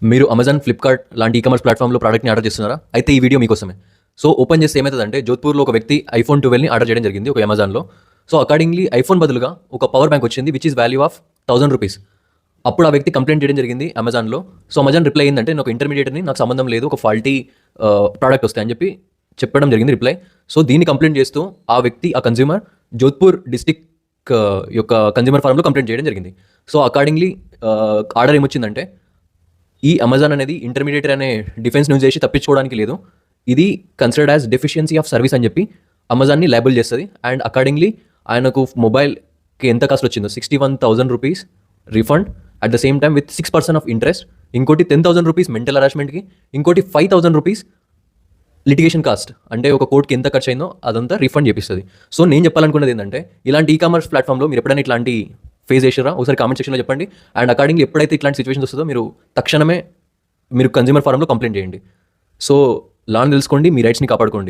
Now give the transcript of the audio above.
మీరు Amazon, Flipkart లాంటి commerce ప్లాట్‌ఫామ్‌లో ప్రొడక్ట్‌ని ఆర్డర్ చేస్తున్నారా? అయితే ఈ వీడియో మీకోసమే. సో, ఓపెన్ చేస్తే ఏమైతదంటే జోధ్‌పూర్‌లో ఒక వ్యక్తి ఐఫోన్ 12ని ఆర్డర్ చేయడం జరిగింది ఒక అమెజాన్‌లో. సో, అకార్డింగ్‌లీ ఐఫోన్ బదులుగా ఒక పవర్ బ్యాంక్ వచ్చింది విచ్ ఈస్ వాల్యూ ఆఫ్ ₹1000. అప్పుడు ఆ వ్యక్తి కంప్లెయింట్ చేయడం జరిగింది అమెజాన్‌లో. సో, అమెజాన్ రిప్లై ఏందంటే నేను ఒక ఇంటర్మీడియేటర్‌ని, నాకు సంబంధం లేదు, ఒక ఫాల్టీ ప్రొడక్ట్ వస్తాయి అని చెప్పి చెప్పడం జరిగింది రిప్లై. సో, దీన్ని కంప్లెయింట్ చేస్తూ ఆ వ్యక్తి, ఆ కన్స్యూమర్ జోధ్‌పూర్ డిస్ట్రిక్ట్ యొక్క కన్స్యూమర్ ఫారంలో కంప్లెయింట్ చేయడం జరిగింది. సో, అకార్డింగ్‌లీ ఆర్డర్ ఏమొచ్చిందంటే ఈ అమెజాన్ అనేది ఇంటర్మీడియేటర్ అనే డిఫెన్స్ యూజ్ చేసి తప్పించుకోవడానికి లేదు. ఇది considered as deficiency of service అని చెప్పి అమెజాన్‌ని లయబుల్ చేస్తది. అండ్ అకార్డింగ్‌లీ ఆయనకు మొబైల్‌కి ఎంత కాస్ట్ వచ్చిందో ₹61,000 refund, at the same time with 6% of interest, ఇంకోటి ₹10,000 మెంటల్ హరాస్మెంట్‌కి, ఇంకోటి ₹5,000 లిటిగేషన్ కాస్ట్, అంటే ఒక కోర్ట్‌కి ఎంత ఖర్చు అయిందో అదంతా రిఫండ్ చేపిస్తది. సో, నేను చెప్పాలనుకున్నది ఏంటంటే ఇలాంటి కామర్స్ ప్లాట్‌ఫామ్‌లో మీరు ఎప్పుడైనా ఇట్లాంటి ఫేస్ చేసిర్రా? ఒకసారి కామెంట్ సెక్షన్‌లో చెప్పండి. అండ్ అకార్డింగ్‌లీ ఎప్పుడైతే ఇట్లాంటి సిట్యుయేషన్స్ వస్తుందో మీరు తక్షణమే మీరు కన్స్యూమర్ ఫారంలో కంప్లెయింట్ చేయండి. సో, లాని తెలుసుకోండి, మీ రైట్స్‌ని కాపాడుకోండి.